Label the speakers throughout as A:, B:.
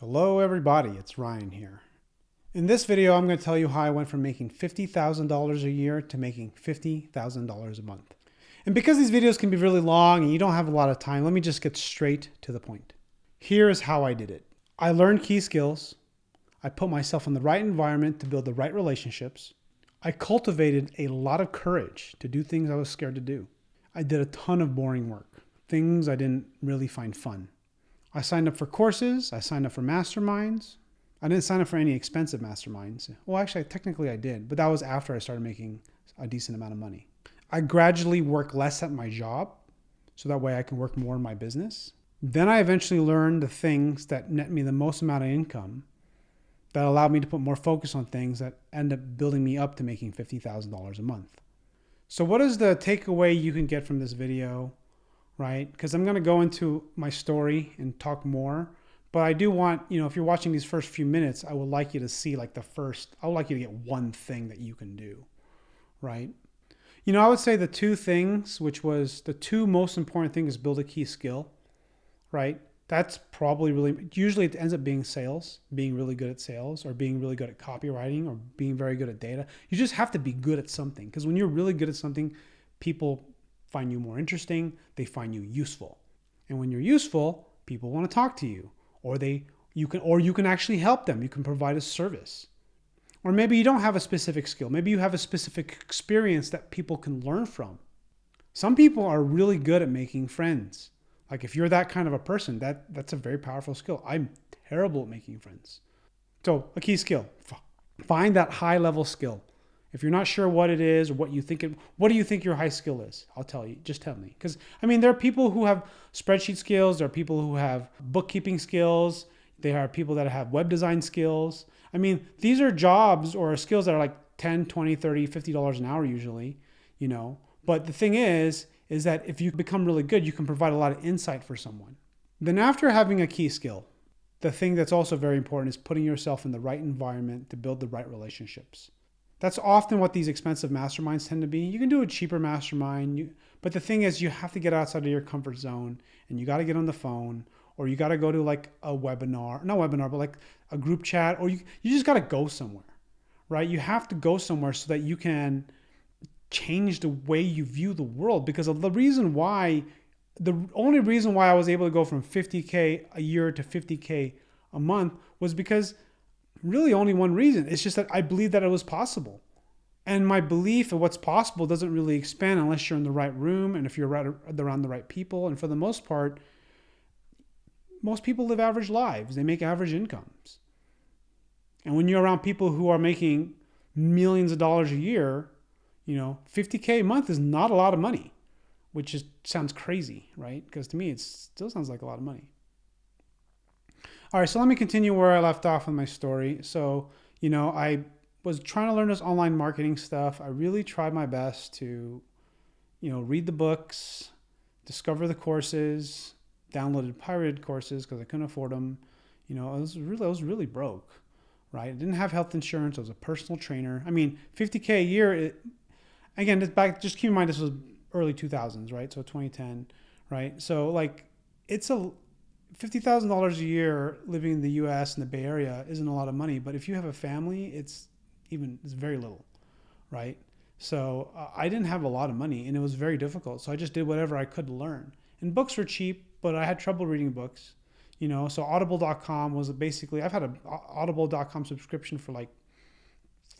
A: Hello everybody, it's Ryan here. In this video, I'm going to tell you how I went from making $50,000 a year to making $50,000 a month. And because these videos can be really long and you don't have a lot of time, let me just get straight to the point. Here is how I did it. I learned key skills. I put myself in the right environment to build the right relationships. I cultivated a lot of courage to do things I was scared to do. I did a ton of boring work, things I didn't really find fun. I signed up for courses. I signed up for masterminds. I didn't sign up for any expensive masterminds. Well, actually, technically I did, but that was after I started making a decent amount of money. I gradually worked less at my job, so that way I can work more in my business. Then I eventually learned the things that net me the most amount of income that allowed me to put more focus on things that end up building me up to making $50,000 a month. So what is the takeaway you can get from this video? Right? Because I'm going to go into my story and talk more. But I do want, if you're watching these first few minutes, I would like you to see I would like you to get one thing that you can do. Right? I would say the two things, which was the two most important things, is build a key skill. Right? That's probably usually it ends up being sales, being really good at sales, or being really good at copywriting, or being very good at data. You just have to be good at something, because when you're really good at something, people find you more interesting, they find you useful. And when you're useful, people want to talk to you, or you can actually help them. You can provide a service. Or maybe you don't have a specific skill. Maybe you have a specific experience that people can learn from. Some people are really good at making friends. Like if you're that kind of a person, that's a very powerful skill. I'm terrible at making friends. So a key skill, find that high level skill. If you're not sure what it is or what do you think your high skill is? I'll tell you. Just tell me. Because, there are people who have spreadsheet skills. There are people who have bookkeeping skills. There are people that have web design skills. These are jobs or skills that are like $10, $20, $30, $50 an hour usually, But the thing is that if you become really good, you can provide a lot of insight for someone. Then after having a key skill, the thing that's also very important is putting yourself in the right environment to build the right relationships. That's often what these expensive masterminds tend to be. You can do a cheaper mastermind, but the thing is you have to get outside of your comfort zone, and you got to get on the phone, or you got to go to like a webinar, not webinar, but like a group chat, or you just got to go somewhere, right? You have to go somewhere so that you can change the way you view the world, because of the only reason why I was able to go from 50K a year to 50K a month was because really only one reason. It's just that I believe that it was possible. And my belief of what's possible doesn't really expand unless you're in the right room and if you're around the right people. And for the most part, most people live average lives. They make average incomes. And when you're around people who are making millions of dollars a year, 50K a month is not a lot of money, which just sounds crazy, right? Because to me, it still sounds like a lot of money. All right, so let me continue where I left off with my story. So, I was trying to learn this online marketing stuff. I really tried my best to, read the books, discover the courses, downloaded pirated courses because I couldn't afford them. I was really broke, right? I didn't have health insurance. I was a personal trainer. 50K a year, just keep in mind this was early 2000s, right? So 2010, right? So it's $50,000 a year living in the US and the Bay Area isn't a lot of money, but if you have a family, it's very little, right? So I didn't have a lot of money and it was very difficult. So I just did whatever I could to learn. And books were cheap, but I had trouble reading books, so audible.com was basically, I've had an audible.com subscription for like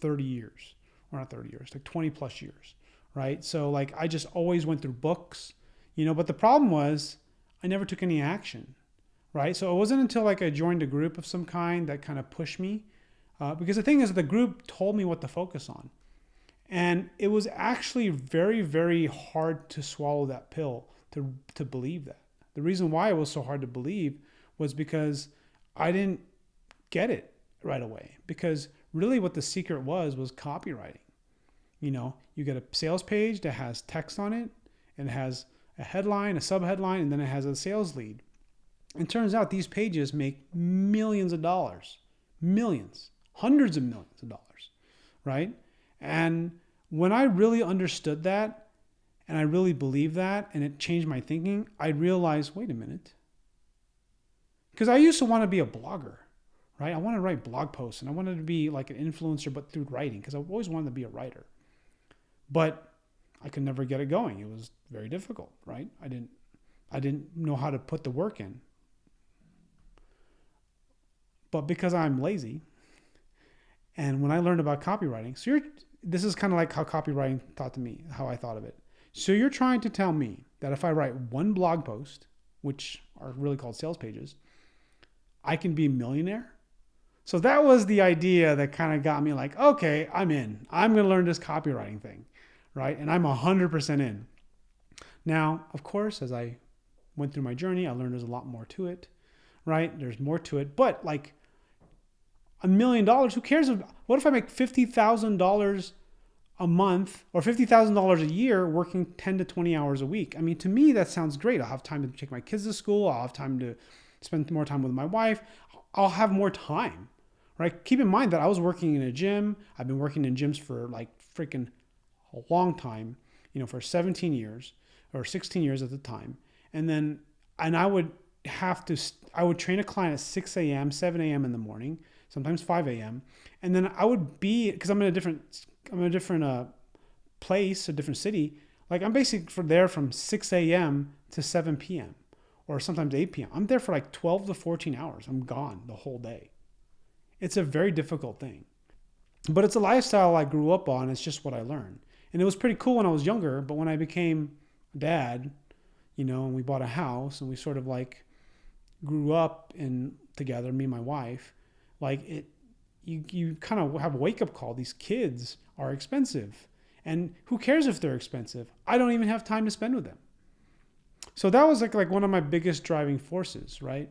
A: 30 years, or not 30 years, like 20 plus years, right? So I just always went through books, but the problem was I never took any action. Right. So it wasn't until I joined a group of some kind that kind of pushed me, because the thing is the group told me what to focus on. And it was actually very, very hard to swallow that pill to believe that. The reason why it was so hard to believe was because I didn't get it right away. Because really what the secret was copywriting. You get a sales page that has text on it, and it has a headline, a subheadline, and then it has a sales lead. It turns out these pages make millions of dollars, millions, hundreds of millions of dollars, right? And when I really understood that and I really believed that and it changed my thinking, I realized, wait a minute. Because I used to want to be a blogger. right? I wanted to write blog posts and I wanted to be like an influencer, but through writing, because I always wanted to be a writer. But I could never get it going. It was very difficult, right? I didn't know how to put the work in. But because I'm lazy, and when I learned about copywriting, this is kind of like how copywriting taught to me, how I thought of it. So you're trying to tell me that if I write one blog post, which are really called sales pages, I can be a millionaire? So that was the idea that kind of got me like, okay, I'm in. I'm going to learn this copywriting thing, right? And I'm 100% in. Now, of course, as I went through my journey, I learned there's a lot more to it, right? There's more to it. But like $1 million, who cares? What if I make $50,000 a month or $50,000 a year working 10 to 20 hours a week? I mean, to me, that sounds great. I'll have time to take my kids to school. I'll have time to spend more time with my wife. I'll have more time, right? Keep in mind that I was working in a gym. I've been working in gyms for like freaking a long time, for 17 years or 16 years at the time. And I would train a client at 6 a.m., 7 a.m. in the morning, sometimes 5 a.m. And then I would be, because I'm in a different place, a different city. Like I'm basically there from 6 a.m. to 7 p.m. or sometimes 8 p.m. I'm there for like 12 to 14 hours. I'm gone the whole day. It's a very difficult thing, but it's a lifestyle I grew up on. It's just what I learned. And it was pretty cool when I was younger, but when I became dad, and we bought a house and we sort of like grew up together, me and my wife, like you kind of have a wake-up call. These kids are expensive. And who cares if they're expensive? I don't even have time to spend with them. So that was like one of my biggest driving forces, right?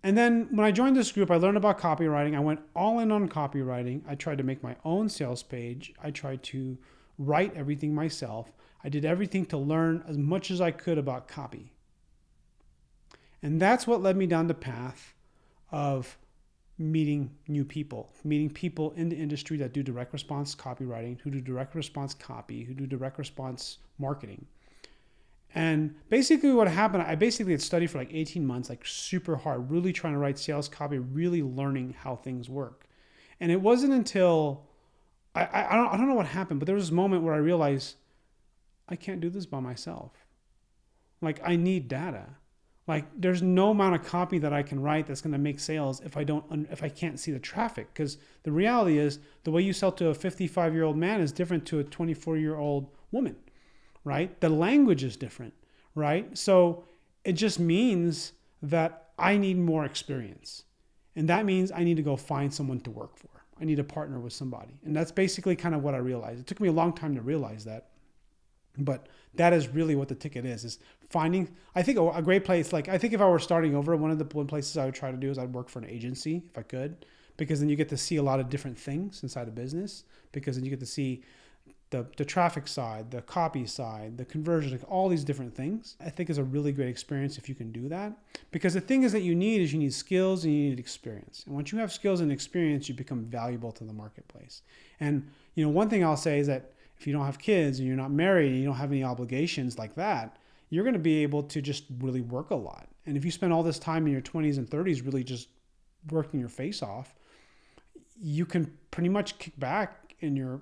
A: And then when I joined this group, I learned about copywriting. I went all in on copywriting. I tried to make my own sales page. I tried to write everything myself. I did everything to learn as much as I could about copy. And that's what led me down the path of meeting new people, meeting people in the industry that do direct response copywriting, who do direct response copy, who do direct response marketing. And basically what happened, I basically had studied for like 18 months, like super hard, really trying to write sales copy, really learning how things work. And it wasn't until, I don't know what happened, but there was this moment where I realized I can't do this by myself. Like I need data. Like there's no amount of copy that I can write that's going to make sales if I can't see the traffic. Because the reality is the way you sell to a 55-year-old man is different to a 24-year-old woman, right? The language is different, right? So it just means that I need more experience. And that means I need to go find someone to work for. I need to partner with somebody. And that's basically kind of what I realized. It took me a long time to realize that. But that is really what the ticket is finding, I think a great place. Like I think if I were starting over, one places I would try to do is I'd work for an agency if I could, because then you get to see a lot of different things inside a business, because then you get to see the traffic side, the copy side, the conversion, like all these different things. I think is a really great experience if you can do that, because the thing is that you need skills and you need experience. And once you have skills and experience, you become valuable to the marketplace. And one thing I'll say is that if you don't have kids and you're not married and you don't have any obligations like that, you're going to be able to just really work a lot. And if you spend all this time in your 20s and 30s really just working your face off, you can pretty much kick back in your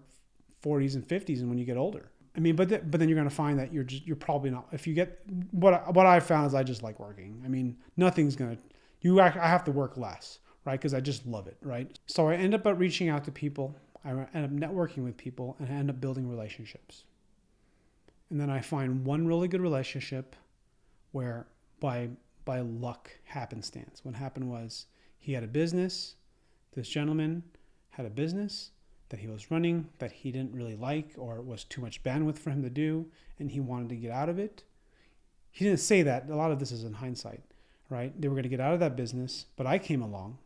A: 40s and 50s and when you get older. I mean, but then you're going to find that you're probably not. If you get what I found is I just like working. I mean, nothing's going to. I have to work less, right? Because I just love it, right? So I end up reaching out to people. I end up networking with people and I end up building relationships. And then I find one really good relationship where by luck, happenstance, what happened was he had a business. This gentleman had a business that he was running that he didn't really like, or it was too much bandwidth for him to do, and he wanted to get out of it. He didn't say that. A lot of this is in hindsight, right? They were going to get out of that business, but I came along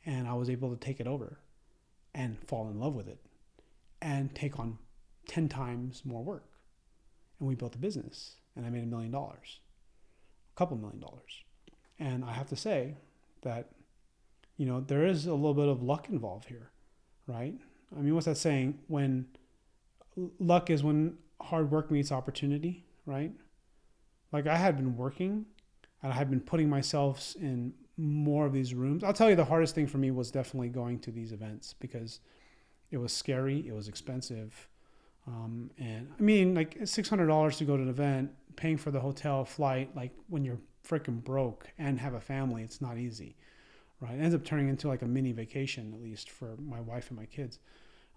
A: and I was able to take it over and fall in love with it and take on 10 times more work. And we built a business and I made $1 million, a couple $1 million. And I have to say that, there is a little bit of luck involved here, right? I mean, what's that saying? When luck is when hard work meets opportunity, right? Like I had been working and I had been putting myself in more of these rooms. I'll tell you, the hardest thing for me was definitely going to these events because it was scary, it was expensive. And I mean, like $600 to go to an event, paying for the hotel, flight, like when you're freaking broke and have a family, it's not easy, right? It ends up turning into like a mini vacation, at least for my wife and my kids,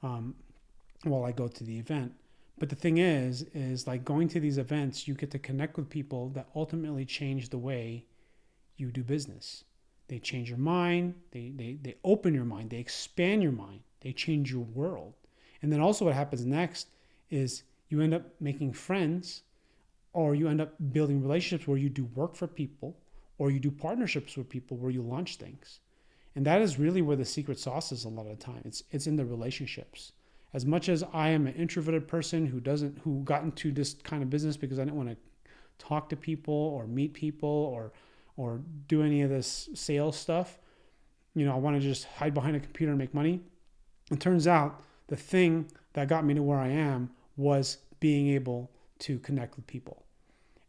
A: while I go to the event. But the thing is like going to these events, you get to connect with people that ultimately change the way you do business. They change your mind, they open your mind, they expand your mind, they change your world. And then also what happens next is you end up making friends, or you end up building relationships where you do work for people, or you do partnerships with people where you launch things. And that is really where the secret sauce is a lot of the time. It's in the relationships. As much as I am an introverted person who got into this kind of business because I didn't want to talk to people or meet people or do any of this sales stuff, I want to just hide behind a computer and make money. It turns out the thing that got me to where I am was being able to connect with people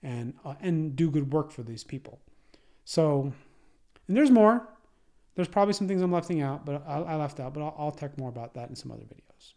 A: and do good work for these people. So, and there's more. There's probably some things I'm leaving out, but I left out. But I'll talk more about that in some other videos.